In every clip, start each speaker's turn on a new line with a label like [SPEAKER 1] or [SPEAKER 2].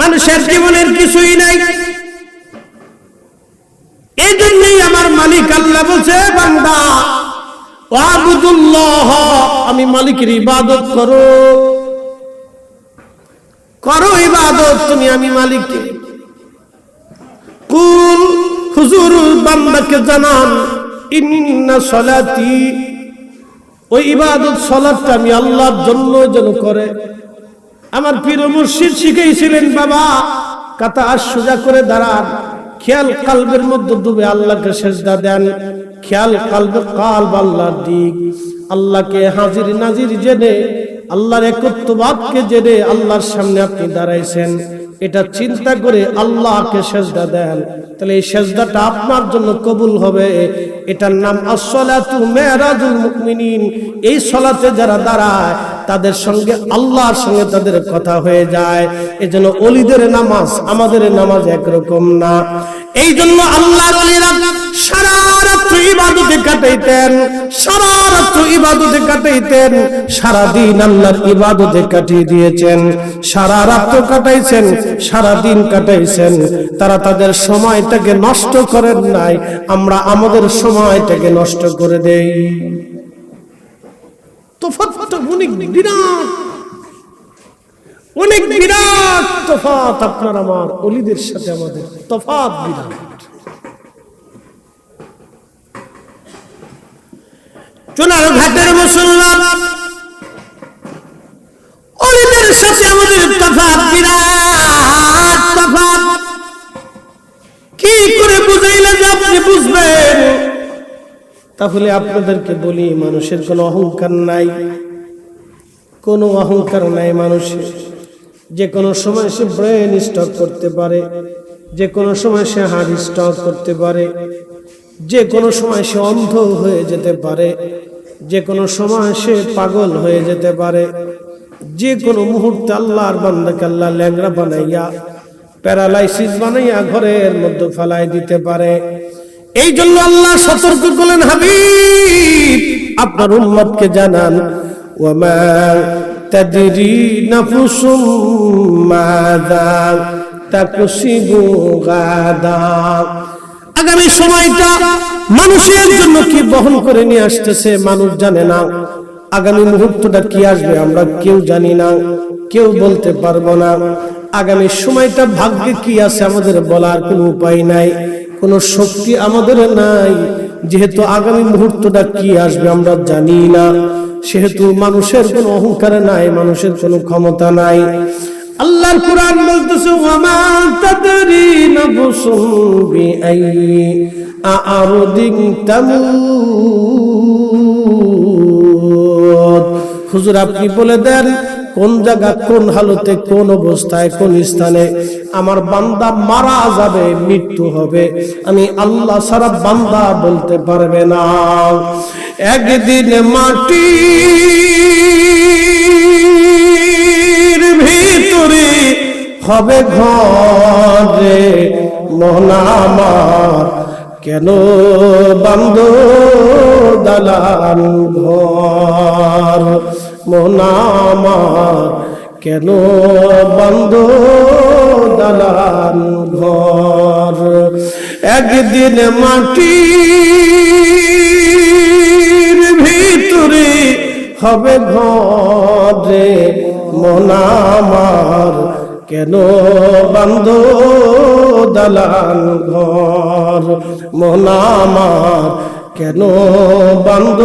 [SPEAKER 1] মানুষের জীবনের কিছুই নাই। এই জন্যই আমার মালিক আল্লাহ বলছে, বান্দা ওয়াবুদুল্লাহ, আমি মালিকের ইবাদত করো, করো ইবাদত তুমি আমি মালিকের। কুল, হুজুর বান্দাকে জানান, ইন্না সলাতি, ওই ইবাদত সালাতটা আমি আল্লাহর জন্য যেন করে। আমার পীর মুর্শিদ শিখাইছিলেন, বাবা কাতা সোজা করে দাঁড়ান, খেয়াল কালবের মধ্যে ডুবে আল্লাহকে সেজদা দেন, খেয়াল কালবে কালব আল্লাহর দিক, আল্লাহকে হাজির নাজির জেনে, আল্লাহর একত্ববাদকে জেনে আল্লাহর সামনে আপনি দাঁড়াইছেন, এটা চিন্তা করে আল্লাহকে সেজদা দেন, তাহলে এই সেজদাটা আপনার জন্য কবুল হবে। এটার নাম আসসালাতু মিরাজুল মুমিনিন। এই সালাতে যারা দাঁড়ায় তাদের সঙ্গে আল্লাহর সঙ্গে তাদের কথা হয়ে যায়। এজন্য ওলিদের নামাজ আমাদের নামাজ একরকম না। এই জন্য আল্লাহর ওলিরা সারা রাত ইবাদতে কাটাইতেন, সারা রাত ইবাদতে কাটাইতেন, সারা দিন আল্লাহর ইবাদতে কাটিয়ে দিয়েছেন, সারা রাত কাটাইছেন, সারা দিন কাটাইছেন। তারা তাদের সময়টাকে নষ্ট করেন নাই, আমরা আমাদের সময়টাকে নষ্ট করে দেই। তফাৎটা অনেক বিরাট, অনেক বিরাট তফাৎ আপনার আমার ওলিদের সাথে আমাদের তফাৎ বিরাট। চুনার ঘাটের মুসলমান ওলিদের সাথে আমাদের তফাৎ বিরাট তফাৎ। কি করে বুঝাইলে যে আপনি বুঝবেন? তাহলে আপনাদেরকে বলি, মানুষের কোনো অহংকার নাই, কোনো অহংকার নাই মানুষের। যে কোনো সময় সে ব্রেন স্টক করতে পারে, যে কোনো সময় সে হার্ট স্টক করতে পারে, যে কোনো সময় সে অন্ধ হয়ে যেতে পারে, যে কোনো সময় সে পাগল হয়ে যেতে পারে, যে কোনো মুহূর্তে আল্লাহর বান্দাকে আল্লাহ ল্যাংড়া বানাইয়া, প্যারালাইসিস বানাইয়া ঘরের মধ্যে ফেলাই দিতে পারে। এই জন্য আল্লাহ সতর্ক করলেন, হাবিব আপনার উম্মতকে জানান, ওয়ামা তাদরি নাফসুম মাযা তাকসিবু গাদা। আগামী সময়টা মানুষের জন্য কি বহন করে নিয়ে আসতেছে মানুষ জানে না। আগামী মুহূর্তটা কি আসবে আমরা কেউ জানি না, কেউ বলতে পারবো না। আগামী সময়টা ভাগ্যে কি আছে আমাদের বলার কোনো উপায় নাই, কোনো শক্তি আমাদের নাই। যেহেতু আগামী মুহূর্তটা কি আসবে আমরা জানি না, সেহেতু মানুষের কোনো অহংকার নাই, মানুষের কোনো ক্ষমতা নাই। আল্লাহর কুরআন বলতেছে, ওয়ামা তাদরি নাফসুম বিআইয়ি আরদিন তামুত। হুজুর আপনি বলে দেন কোন জায়গা, কোন হালতে, কোন অবস্থায়, কোন স্থানে আমার বান্দা মারা যাবে, মৃত্যু হবে, আমি আল্লাহ সারা বান্দা বলতে পারবে না। একদিন মাটির ভিতরে হবে ঘরে, মন আমার কেন বান্দ দালান ঘর, মন আমার কেন বান্দ দালান ঘর। একদিন মাটির ভিতরে হবে ঘরে, মন আমার কেন বান্দ দালান ঘর, মন আমার কেন বান্দ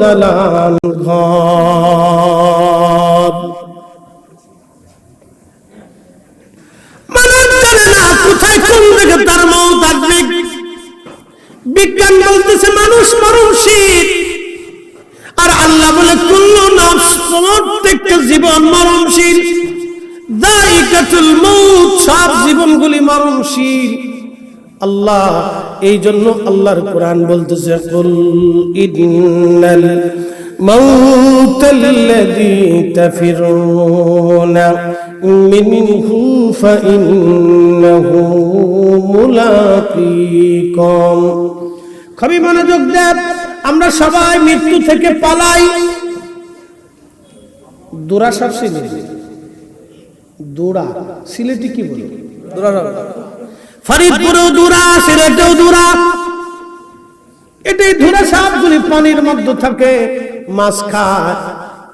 [SPEAKER 1] দালান ঘর। মানুষ জানে না কোথায় কোন দিকে তার মৌত আসবে। বিজ্ঞান বলতেছে মানুষ মরণশীল, আর আল্লাহ বলে কুল্লু নাফস, প্রত্যেকটা জীবন মরণশীল। যায়িকাতুল মউত, সব জীবনগুলি মরণশীল। আল্লাহ এই জন্য আল্লাহর কোরআন বলতেছে, কুল ইন্নাল মাউতাল্লাযী তাফিরুনা মিনহু ফাইন্নাহু মুলাকীকুম। খুবই মনোযোগ দেন, আমরা সবাই মৃত্যু থেকে পালাই। দুরাশাসী দুরা, সিলেটি কি বলে?
[SPEAKER 2] দুরা।
[SPEAKER 1] ফরিদপুরেও দুরা, সিলেটেও দুরা। এটাই দুরা সাপগুলি পানির মধ্যে থাকে, মাছ খায়।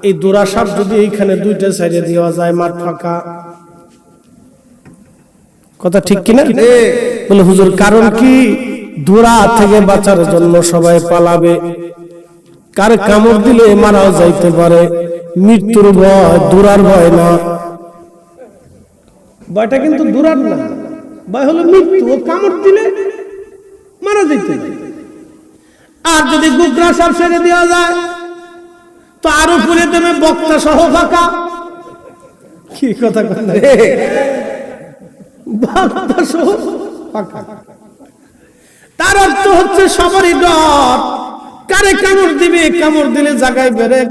[SPEAKER 1] এই দুরা সাপ যদি এইখানে দুইটা সাইডে দেওয়া যায়, মাঠ ফাঁকা, কথা ঠিক কিনা? বলে হুজুর কারণ কি? দুরা থেকে বাঁচার জন্য সবাই পালাবে, কার কামড় দিলে মারাও যাইতে পারে, মৃত্যুর ভয়, দুরার ভয় না। ভয়টা কিন্তু দুরার না, ভয় হলো মৃত্যু, ও কামড় দিলে মারা যাইতে পারে। আর যদি গুগরা সাপ ছেড়ে দেওয়া যায় তো আরো উপরে তুমি বক্তা সহ ফাঁকা। কি কথা বলেন? বক্তা সহ ফাঁকা। তার অর্থ হচ্ছে সবারই ডর, কারে কামড় দিবে, কামড় দিলে জায়গায় বেড়ে।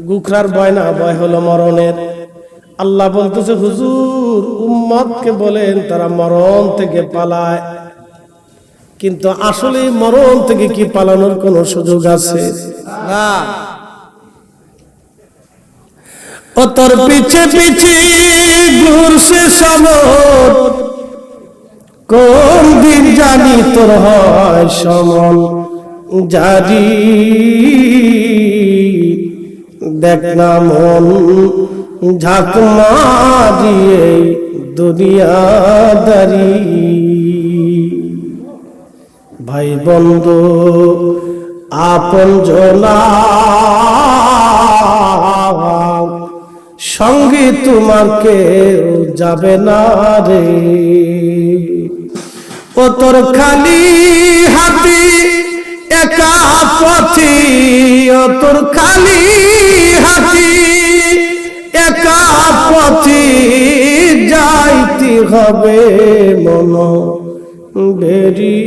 [SPEAKER 1] গুখরার ভয় না, ভয় হলো মরণের। আল্লাহ বলতেছে হুজুর উম্মতকে বলেন তারা মরণ থেকে পালায়, কিন্তু আসলে মরণ থেকে কি পালানোর কোন সুযোগ আছে?
[SPEAKER 2] না।
[SPEAKER 1] ও তোর পিছে পিছে ঘুরছে সমর, কোন দিন জানি তোর হয় সমন জারি। দেখ না মন ঝাঁক মারিয়ে দুনিয়াদারি। ভাই বন্ধু আপন জনা সঙ্গে তোমার কেউ যাবে না রে। ও তোর খালি হাতি একা পথি, ও তোর খালি হাতি একা পথি যাইতে হবে মন বেরি।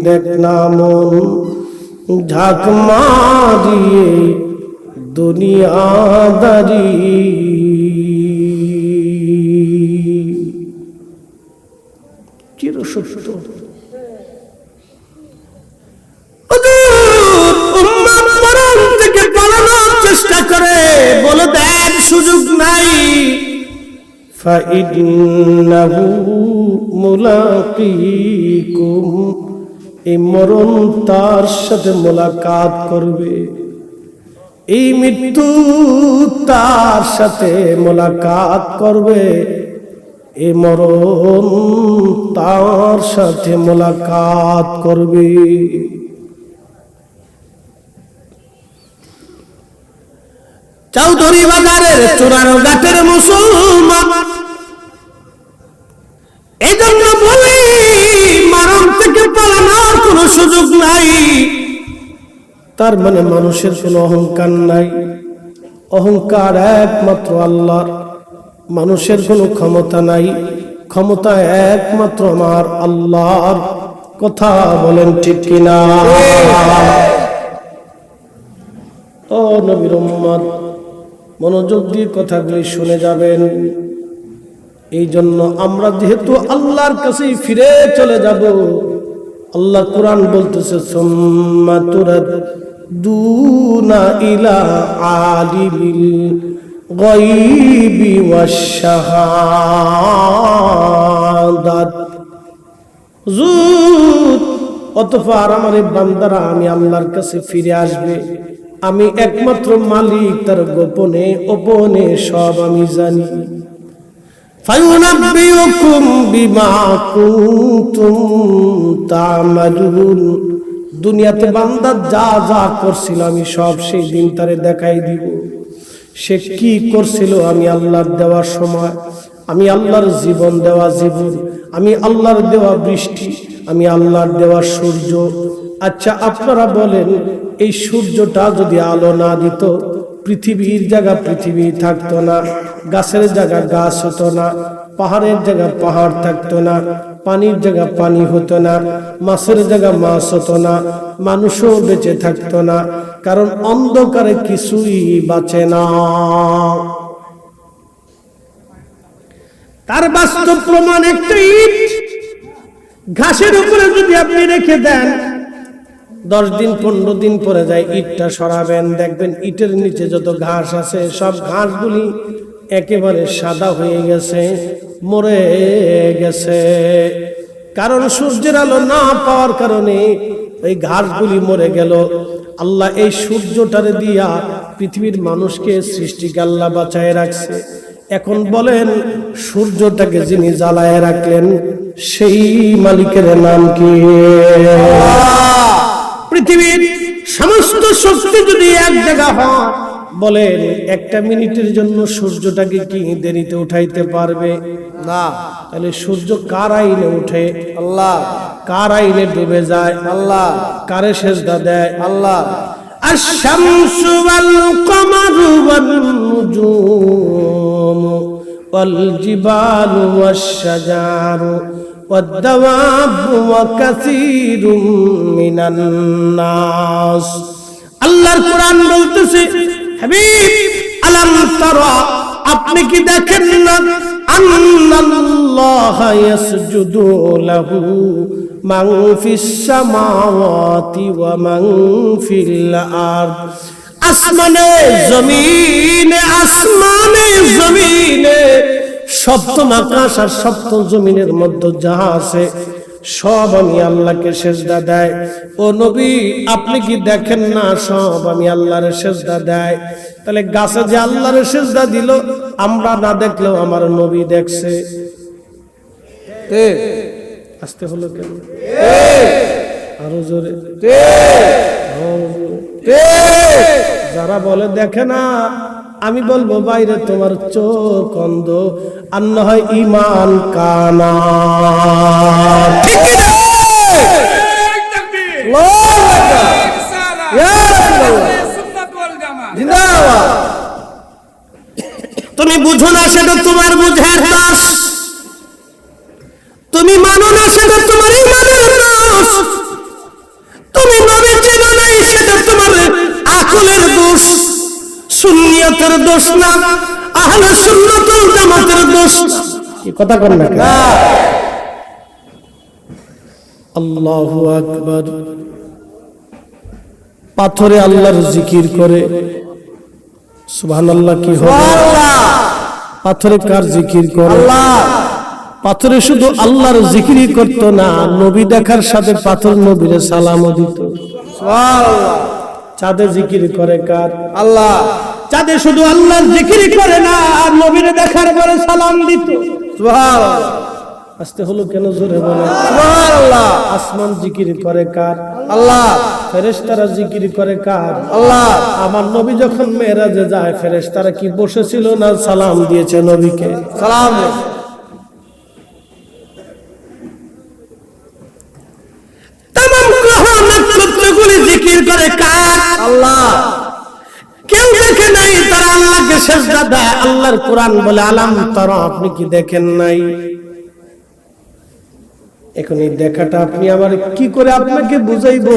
[SPEAKER 1] দেখ না মন ঝাঁক মারিয়ে দুনিয়াদারি। চিরসত্য উম্মত মরণ থেকে পালানোর চেষ্টা করে, বলে দেন সুযোগ নাই। ফাইন্নাহু মুলাকিকুম, এই মরণ তার সাথে মোলাকাত করবে, এই মৃত্যু তার সাথে মোলাকাত করবে, এই মরণ তার সাথে মোলাকাত করবে। চৌধুরী বাজারের চূড়ানো ঘাটের মুসলমান, এই জন্য বলি মরণ থেকে পালানোর কোন সুযোগ নাই। তার মানে মানুষের কোনো অহংকার নাই, অহংকার একমাত্র আল্লাহর। মানুষের কোনো ক্ষমতা নাই, ক্ষমতা একমাত্র আমার আল্লাহর। কথা বলেন ঠিক কিনা? ও নবীর উম্মত, মনোযোগ দিয়ে কথাগুলি শুনে যাবেন। এই জন্য আমরা যেহেতু আল্লাহর কাছে ফিরে চলে যাব, আল্লাহ কোরআন বলতেছে সুম্মা তুরাদ্দুনা ইলা আলিমিল গায়বি ওয়াশ শাহাদাত। অতঃপর আমার বান্দারা আমি আল্লাহর কাছে ফিরে আসবে। আমি একমাত্র মালিক, তার গোপনে গোপনে সব আমি জানি। ফায়ুনাব্বিউকুম বিমা কুনতুম তা'মালুন। দুনিয়াতে বান্দা যা যা করছিল আমি সব সেই দিন তারে দেখাই দিব। সে কি করছিল আমি আল্লাহর দেওয়ার সময়, আমি আল্লাহর জীবন দেওয়া জীবন, আমি আল্লাহর দেওয়া বৃষ্টি, আমি আল্লাহর দেওয়া সূর্য। আচ্ছা আপনারা বলেন, এই সূর্যটা যদি আলো না দিত, পৃথিবীর জায়গা পৃথিবী থাকতো না, গাছের জায়গা গাছ হতো না, পাহাড়ের জায়গা পাহাড় থাকতো না, পানির জায়গা পানি হতো না, মাছের জায়গা মাছ হতো না, মানুষও বেঁচে থাকতো না। কারণ অন্ধকারে কিছুই বাঁচে না। তার বাস্তব প্রমাণ একটা ইট ঘাসের উপরে যদি আপনি রেখে দেন, 10 দিন 15 দিন পরে যায় ইটটা সরাবেন, দেখবেন ইটের নিচে যত ঘাস আছে সব ঘাসগুলি একেবারে সাদা হয়ে গেছে, মরে গেছে। কারণ সূর্যের আলো না পাওয়ার কারণে এই ঘাসগুলি মরে গেল। আল্লাহ এই সূর্যটারে দিয়া পৃথিবীর মানুষকে সৃষ্টিকে আল্লাহ বাঁচায় রাখছে। এখন বলেন, সূর্যটাকে যিনি জ্বালায় রাখলেন সেই মালিকের নাম কি? পৃথিবীর সমস্ত শক্তি যদি এক জায়গা হয়, বলেন একটা মিনিটের জন্য সূর্যটাকে কি দেরিতে উঠাইতে পারবে? না। তাহলে সূর্য কার আইনে উঠে? আল্লাহ। কার আইনে ডুবে যায়? আল্লাহ। কারে সেজদা দেয়? আল্লাহ। আশ-শামসু ওয়াল কমারু ওয়ান নুজুম ওয়াল জিবালু ওয়াশ-শাজারু ওয়াদ-দাওয়াবু ওয়া কাসীরুম মিনান নাস। আল্লাহর কোরআন বলতেছে, হাবিব আলাম তারা, আপনি কি দেখেন না, আন্নাল্লাহা ইয়াসজুদু লাহু মান ফিস সামাওয়াতি ওয়া মান ফিল আরদ। আসমানে জমিনে, আসমানে জমিনে, সপ্তম আকাশ আর সপ্তম জমিনের মধ্যে যা আছে সব আমি আল্লাহকে সেজদা দেয়। ও নবী, আপনি কি দেখেন না সব আমি আল্লাহর সেজদা দেয়? তাহলে গাছে যে আল্লাহর সেজদা দিল, আমরা না দেখলেও আমার নবী দেখছে। আসতে হলো কেন? আরো জোরে। যারা বলে দেখে না, আমি বলবো বাইরে তোমার চোখ অন্ধ, আর না হয় ইমান কানা। তুমি বুঝো না সেটা তোমার বুঝার দোষ, তুমি মানো না সেটা তোমার ইমানের দোষ, তুমি নবী চেনো নাই সেটা তোমার আকলের দোষ, সুন্নিয়তের দোষ না, আহলে সুন্নাত ওয়াল জামাতের দোষ। কি কথা কর না? আল্লাহু আকবার। পাথরে আল্লাহর জিকির করে, সুবহানাল্লাহ। কি হবে? পাথরে কার জিকির করে? আল্লাহ। পাথরে শুধু আল্লাহর জিকিরই করতো না, নবী দেখার সাথে পাথর নবীরে সালামও দিত। সুবহানাল্লাহ। চাঁদে জিকির করে কার? আল্লাহ। চাঁদে শুধু আল্লাহর জিকিরই করে না, আর নবীরে দেখার পরে সালাম দিত। সুবহানাল্লাহ। আসতে হলো কেন? জোরে বলেন সুবহানাল্লাহ। আসমান জিকির করে কার? আল্লাহ। ফেরেশতারা জিকির করে কার? আল্লাহ। আমার নবী যখন মেরাজে যায়, ফেরেশতারা কি বসেছিল না সালাম দিয়েছে নবীকে? সালাম। तमाम গ্রহ নক্ষত্রগুলি জিকির করে কার? আল্লাহ। কেউ দেখে নাই, তারা আল্লাহকে সিজদা দেয়। আল্লাহর কোরআন বলে, আলাম তারা, আপনি কি দেখেন নাই? এখন এই দেখাটা আপনি আমার কি করে আপনাকে বুঝাইবো?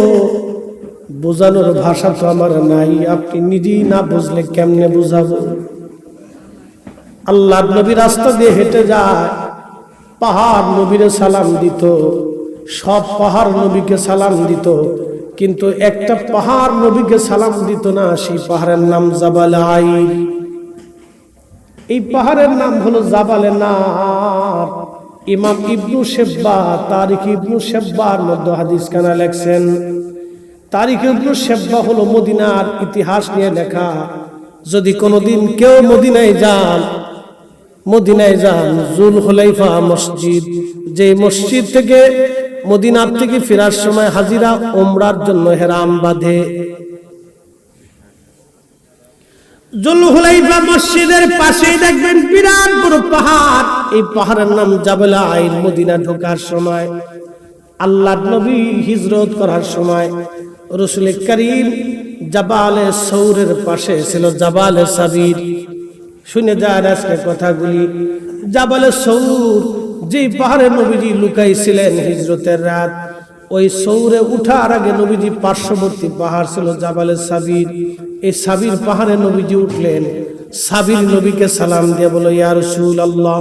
[SPEAKER 1] বোঝানোর ভাষা তো আমার নাই, আপনি নিজেই না বুঝলে কেমনে বুঝাবো? আল্লাহর নবী রাস্তা দিয়ে হেঁটে যায়, পাহাড় নবীরে সালাম দিত, সব পাহাড় নবীকে সালাম দিত, কিন্তু একটা পাহাড় নবীকে সালাম দিত না। সেই পাহাড়ের নাম জাবাল আইর। এই পাহাড়ের নাম হলো জাবালে নার। ইমাম ইবনু শেব্বা তারিখ ইবনু শেব্বার মধ্যে হাদিস খানা লেখছেন। তারিখ ইবনু শেব্বা হলো মদিনার ইতিহাস নিয়ে লেখা। যদি কোনোদিন কেউ মদিনায় যান, জুলহুলাইফা মসজিদ, যে মসজিদ থেকে মদিনার থেকে ফেরার সময় হাজিরা উমরার জন্য হেরাম বাঁধে, জুলহুলাইফা মসজিদের পাশেই দেখবেন বিরাট বড় পাহাড়। এই পাহাড়ের নাম জাবাল আইর। মদিনা ঢোকার সময়, আল্লাহর নবী হিজরত করার সময়, রাসূল করিম জাবালে সৌরের পাশে ছিল জাবালে সাবির। শুনে যান আজকে কথাগুলি। জাবালে সৌর, যে পাহাড়ে নবীজি লুকাইছিলেন হিজরতের রাত, ওই সৌরে উঠার আগে নবীজি পার্শ্ববর্তী পাহাড় ছিল জাবালে সাবির। এই সাবির পাহাড়ে নবীজি উঠলেন। সাবির নবীকে সালাম দিয়ে বলল, ইয়া রাসূলুল্লাহ,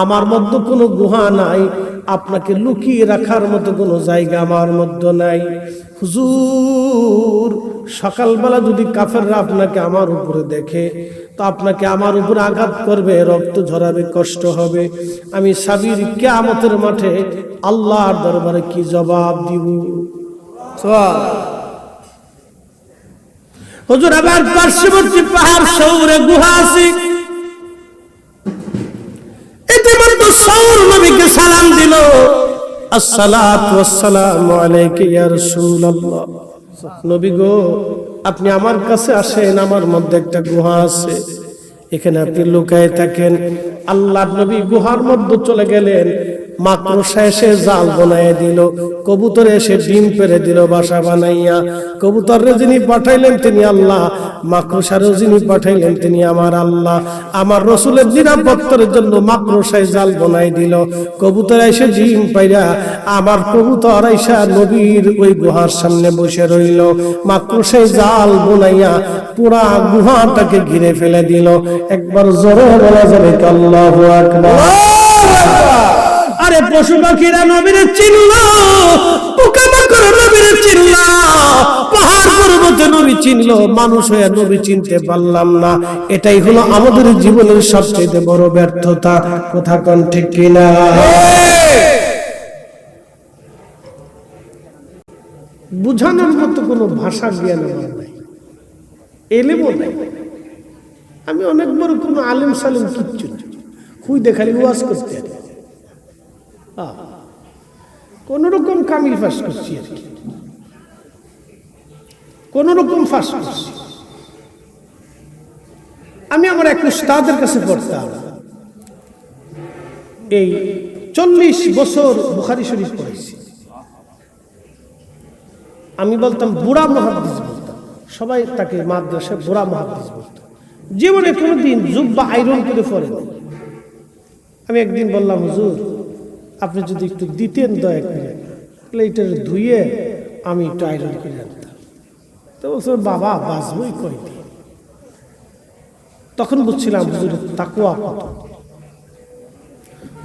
[SPEAKER 1] আমার মধ্যে কোনো গুহা নাই, আপনাকে লুকিয়ে রাখার মতো কোনো জায়গা আমার মধ্যে নাই। হুজুর সকালবেলা যদি কাফেররা আপনাকে আমার উপরে দেখে তো আপনাকে আমার উপরে আঘাত করবে, রক্ত ঝরাবে, কষ্ট হবে। আমি সাবির কিয়ামতের মাঠে আল্লাহর দরবারে কি জবাব দিব? হুজুর আবার পার্শ্ববর্তী পাহাড় সৌরে গুহা আছে, ইতিমধ্যে সৌর নবীকে সালাম দিল, আসসালাতু ওয়াসসালামু আলাইকা ইয়া রাসূলুল্লাহ। নবী গো, আপনি আমার কাছে আসেন, আমার মধ্যে একটা গুহা আছে, এখানে আপনি লুকায়ে থাকেন। আল্লাহর নবী গুহার মধ্যে চলে গেলেন। মাকড়সা এসে জাল বানায় দিল, কবুতর এসে ডিম পেড়ে দিল বাসা বানাইয়া। কবুতরে যিনি পাঠাইলেন তিনি আল্লাহ, মাকড়সারে যিনি পাঠাইলেন তিনি আমার আল্লাহ। আমার রাসূলের নিরাপত্তার জন্য মাকড়সায় জাল বানায় দিল, কবুতর এসে ডিম পাইরা আমার কবুতর আইসা নবীর ওই গুহার সামনে বসে রইল। মাকড়সায় জাল বানাইয়া পুরা গুহাটাকে ঘিরে ফেলে দিল। একবার জোরে বলা যাবে আল্লাহু আকবার। আরে পশু পাখিরা নবীরে চিনল, পোকামাকড় নবীরে চিনল, পাহাড় পর্বতে নবী চিনল, মানুষ হয়ে নবী চিনতে পারলাম না। এটাই হলো আমাদের জীবনের সবচেয়ে বড় ব্যর্থতা। কথা কোন ঠিক কিনা? বুঝানোর মতো কোনো ভাষা জ্ঞান আমার নাই, এলেমও নাই। আমি অনেক বড় কোনো আলেম সালেম কিচ্ছু হুই দেখালি ওয়াজ করতে কোন রকম কামিল ফাঁস করছি আর কি, কোন রকম ফাঁস করছি। আমি আমার এক উস্তাদের কাছে পড়তাম, এই 40 বছর বুখারী শরীফ পড়েছি। আমি বলতাম বুড়া মুহাদ্দিস বলতাম, সবাই তাকে মাদ্রাসায় বুড়া মুহাদ্দিস বলতাম। জীবনে কোনোদিন জুব্বা আয়রন করে পড়েন। আমি একদিন বললাম, হুজুর আপনি যদি একটু দিতেন দয়া করে, তাহলে এটা ধুয়ে আমি একটু আয়রন করে আনতাম। তো বলছে বাবা বাঁচবই কয়দিন। তখন বুঝছিলাম হুজুরের তাকওয়া কত।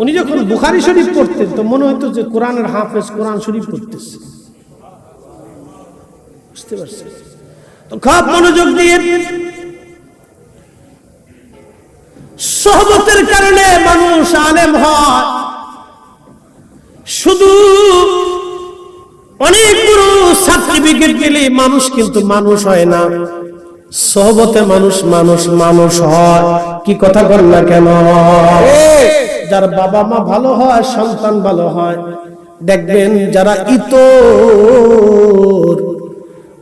[SPEAKER 1] উনি যখন বুখারী শরীফ পড়তেন তো মনে হতো যে কোরআনের হাফেজ কোরআন শরীফ পড়তেছে। বুঝতে পারছেন? তো খুব মনোযোগ দিয়ে, সোহবতের কারণে মানুষ আলেম হয়, শুধু অনেক বড় সার্টিফিকেট পেলে মানুষ কিন্তু মানুষ হয় না। সোহবতে মানুষ মানুষ মানুষ হয়। কি কথা বল না কেন? যার বাবা মা ভালো হয়, সন্তান ভালো হয়। দেখবেন যারা ইতর,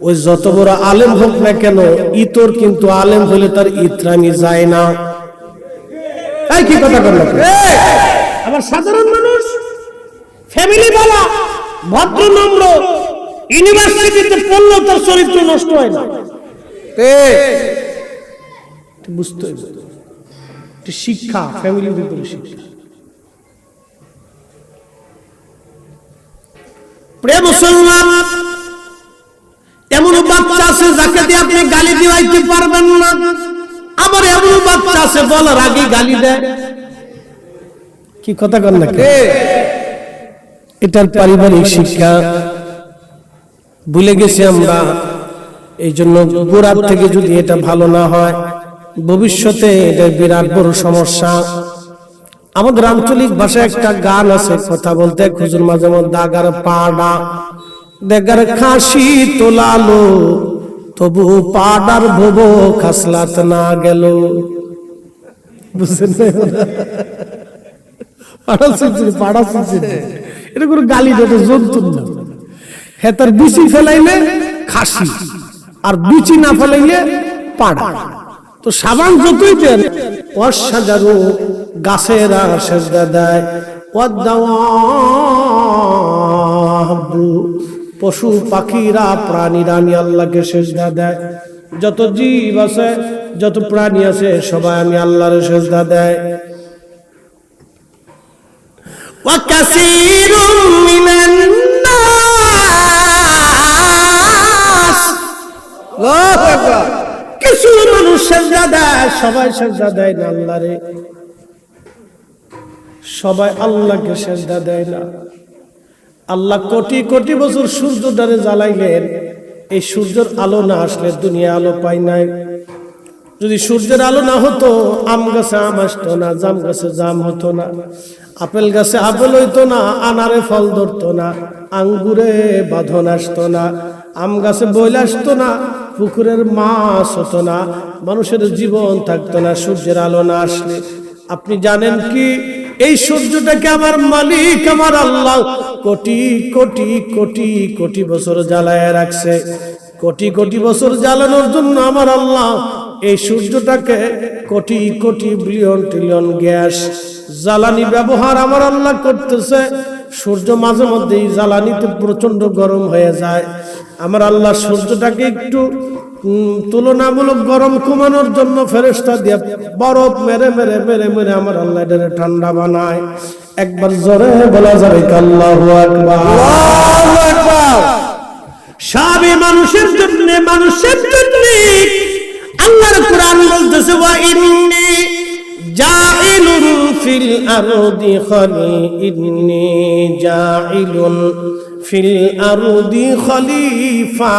[SPEAKER 1] ওই যত বড় আলেম হোক না কেন, ইতর কিন্তু আলেম হলে তার ইতরামি যায় না। কি কথা বল না? আবার সাধারণ মানুষ, ফ্যামিলি বালা, ভদ্র নম্র, ইউনিভার্সিটিতে পড়লেও তার চরিত্র নষ্ট হয় না। বুঝতে হবে শিক্ষা, ফ্যামিলির ভিতরে শিক্ষা। প্রিয় মুসলমান, এমন বাচ্চা আছে যাকে দিয়ে আপনি গালি দিতে পারবেন না। আবার এমন বাচ্চা আছে বলার আগে গালি দেয়। কি কথা কন না? এটার পারিবারিক শিক্ষা ভুলে গেছি আমরা। এই জন্য গোড়ার থেকে যদি এটা ভালো না হয়, ভবিষ্যতে এটা বিরাট বড় সমস্যা। আমাদের আঞ্চলিক ভাষায় একটা গান আছে, কথা বলতে হুজুর মাঝে মধ্যে আগার পাড়া দেগার খাসি তোলালো, তবু পাড়ার ভব খাসলাত না গেল। বুঝছেন? পাড়া এটা কোনো গালি দেবে জন্তু না। হ্যাঁ, তার বিচি ফেলাইলে খাসি, আর বিচি না ফেলাইলে পাড়া। তো সাবান যতই দেন, অসাজারু গাছেরা সেজদা দেয়, পশু পাখিরা প্রাণীরা আমি আল্লাহকে সেজদা দেয়। যত জীব আছে, যত প্রাণী আছে, সবাই আমি আল্লাহর সেজদা দেয়। কিছু মানুষ সেজদা দেয়, সবাই সেজদা দেয় না আল্লাহরে। সবাই আল্লাহকে সেজদা দেয় না। আল্লাহ কোটি কোটি বছর সূর্যটারে জ্বালাইলেন, এই সূর্যের আলো না আসলে দুনিয়া আলো পায় নাই। যদি সূর্যের আলো না হতো আম গাছে আম আসতো না, জাম গাছে জাম হতো না, আপেল গাছে আপেল হইতো না, আনারে ফল ধরতো না, আঙ্গুরে বাঁধন আসতো না, আম গাছে বইল আসতো না, পুকুরের মাছ হতো না, মানুষের জীবন থাকতো না সূর্যের আলো না আসলে। আপনি জানেন কি এই সূর্যটাকে আমার মালিক আমার আল্লাহ কোটি কোটি কোটি কোটি বছর জ্বালায় রাখছে। কোটি কোটি বছর জ্বালানোর জন্য আমার আল্লাহ এই সূর্যটাকে crore crore billion trillion gas জ্বালানি ব্যবহার আমার আল্লাহ করতেছে। সূর্য মাঝে মধ্যেই জ্বালানিতে প্রচন্ড গরম হয়ে যায়। আমার আল্লাহ সূর্যটাকে একটু তুলনামূলক গরম কমানোর জন্য ফেরেশতা দিয়ে বরফ মেরে মেরে মেরে মেরে আমার আল্লাহ এটাকে ঠান্ডা বানায়। একবার জোরে বলা যাবে আল্লাহু আকবার, আল্লাহু আকবার। সবই মানুষের জন্য, মানুষের জন্য। আল্লাহর কোরআন বলতেছে ওয়া ইন্নী জাইলুন ফিল আরদি ইন্নী জাইলুন ফিল আরদি খলিফা।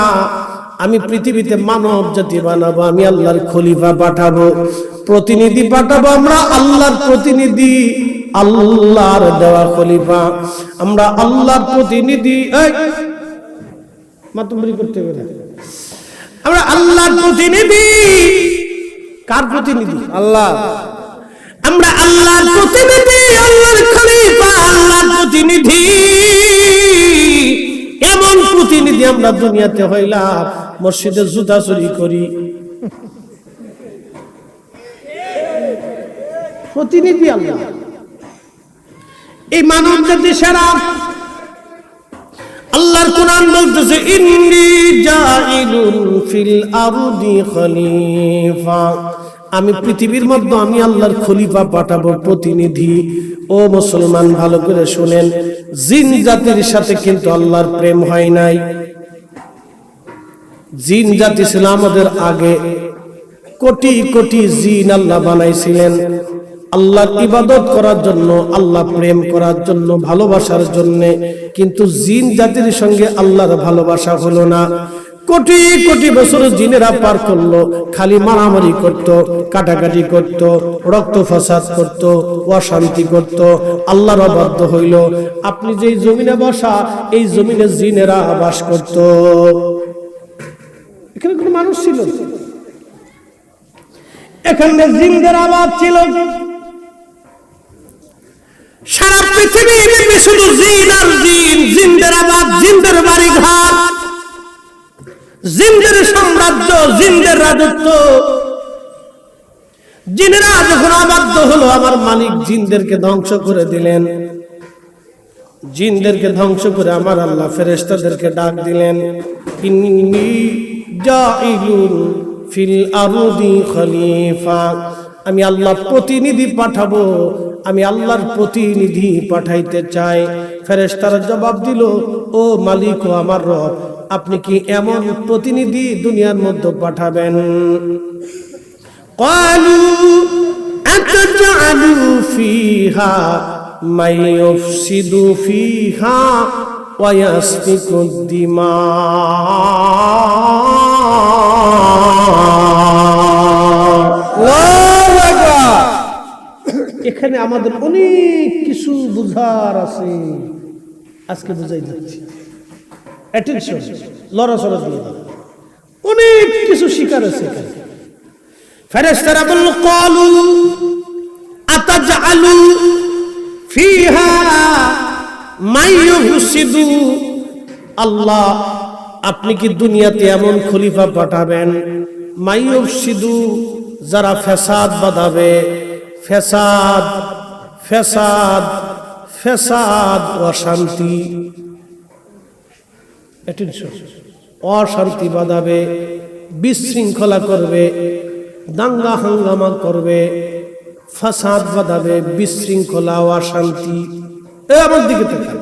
[SPEAKER 1] আমি পৃথিবীতে মানব জাতি বানাবো, আমি আল্লাহর খলিফা পাঠাবো, প্রতিনিধি পাঠাবো। আমরা আল্লাহর প্রতিনিধি, আল্লাহর দেওয়া খলিফা, আমরা আল্লাহর প্রতিনিধি। মাতমরি করতে হবে না, আমরা আল্লাহর প্রতিনিধি। কার প্রতিনিধি? আল্লাহ। আমরা আল্লাহর প্রতিনিধি, আল্লাহর খলিফা, আল্লাহর প্রতিনিধি। এমন প্রতিনিধি আমরা দুনিয়াতে হইলাম, মসজিদে জুতা চুরি করি। প্রতিনিধি আল্লাহ। এই মানব জাতি সেরা। আল্লাহর কোরআন বলতেছে ইন্নী জাইলুন ফিল আরদি খলিফা। আমি পৃথিবীর মধ্যে আমি আল্লাহর খলিফা পাঠাবো, প্রতিনিধি। ও মুসলমান ভালো করে শুনেন, জিন জাতির সাথে কিন্তু আল্লাহর প্রেম হয় নাই। জিন জাতি ছিল আমাদের আগে, কোটি কোটি জিন আল্লাহ বানাইছিলেন আল্লাহর ইবাদত করার জন্য, আল্লাহ প্রেম করার জন্য, ভালোবাসার জন্য। কিন্তু জিন জাতির সঙ্গে আল্লাহর ভালোবাসা হলো না। কোটি কোটি বছর জিনেরা পার করলো, খালি মারামারি করত, কাটাকাটি করত, রক্ত ফাসাদ করত, অশান্তি করত, আল্লাহর অবাধ্য হইল। আপনি যেই জমিনে বসা, এই জমিনে জিনেরা বাস করত। এখানে কোনো মানুষ ছিল? এখানে জিনদের আবাদ ছিল। সারা পৃথিবী শুধু জিন আর জিন, জিনদের আবাদ, জিনদের বাড়ি ঘর, জিনদের সাম্রাজ্য, জিনদের রাজত্ব। জিনেরা যখন অবাধ্য হলো, আমার মালিক জিনদেরকে ধ্বংস করে দিলেন। জিনদেরকে ধ্বংস করে আমার আল্লাহ ফেরেশতাদেরকে ডাক দিলেন, ইন্নী জাইলুন ফিল আরদি খলিফা। আমি আল্লাহ প্রতিনিধি পাঠাবো, আমি আল্লাহর প্রতিনিধি পাঠাইতে চাই। ফেরেশতারা জবাব দিল, ও মালিক ও আমার রব, আপনি কি এমন প্রতিনিধি দুনিয়ার মধ্যে পাঠাবেন? ক্বালু আতাজআলু ফিহা মান ইউফসিদু ফিহা ওয়া ইয়াসফিকুদ দিমা। আল্লাহু আকবার। এখানে আমাদের অনেক কিছু বুঝার আছে, আজকে বুঝাই যাচ্ছি। অ্যাটেনশন, লড়াচড়া দিয়ে অনেক কিছু শিকার আছে। ফেরেশতারা বলল, ক্বালু আতাজআলু ফিহা মান ইউফসিদু। আল্লাহ, আপনি কি দুনিয়াতে এমন খলিফা পাঠাবেন, মান ইউফসিদু, যারা ফসাদ বাঁধাবে, ফসাদ ফসাদ ফসাদ, অশান্তি, অশান্তি বাঁধাবে, বিশৃঙ্খলা করবে, দাঙ্গা হাঙ্গামা করবে, ফাসাদ বাঁধাবে, বিশৃঙ্খলা, অশান্তি। আমার দিকে তাকান।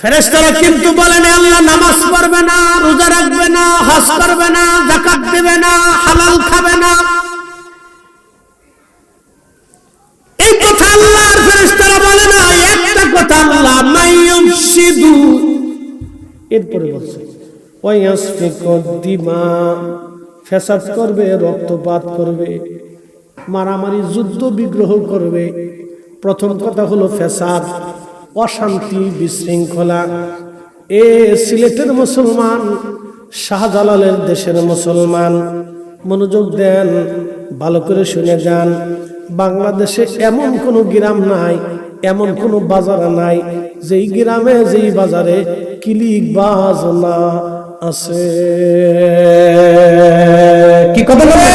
[SPEAKER 1] ফেরেশতারা কিন্তু বলেন, আল্লাহ নামাজ পড়বে না, রোজা রাখবে না, হজ করবে না, যাকাত দেবে না, হালাল খাবে না। এই কথা আল্লাহর ফেরেশতারা বলে না। একটা ইউফসিদু, এরপরে বলছে ওয়ায়াসফিকু দিমা, ফ্যাসাদ করবে, রক্তপাত করবে, মারামারি যুদ্ধ বিগ্রহ করবে। প্রথম কথা হলো ফ্যাসাদ, অশান্তি বিশৃঙ্খলা। এ সিলেটের মুসলমান, শাহজালালের দেশের মুসলমান, মনোযোগ দেন, ভালো করে শুনে যান। বাংলাদেশে এমন কোনো গ্রাম নাই, এমন কোনো বাজার নাই যেই গ্রামে যেই বাজারে কিলিক বাজ না আছে। কি কথা বলে?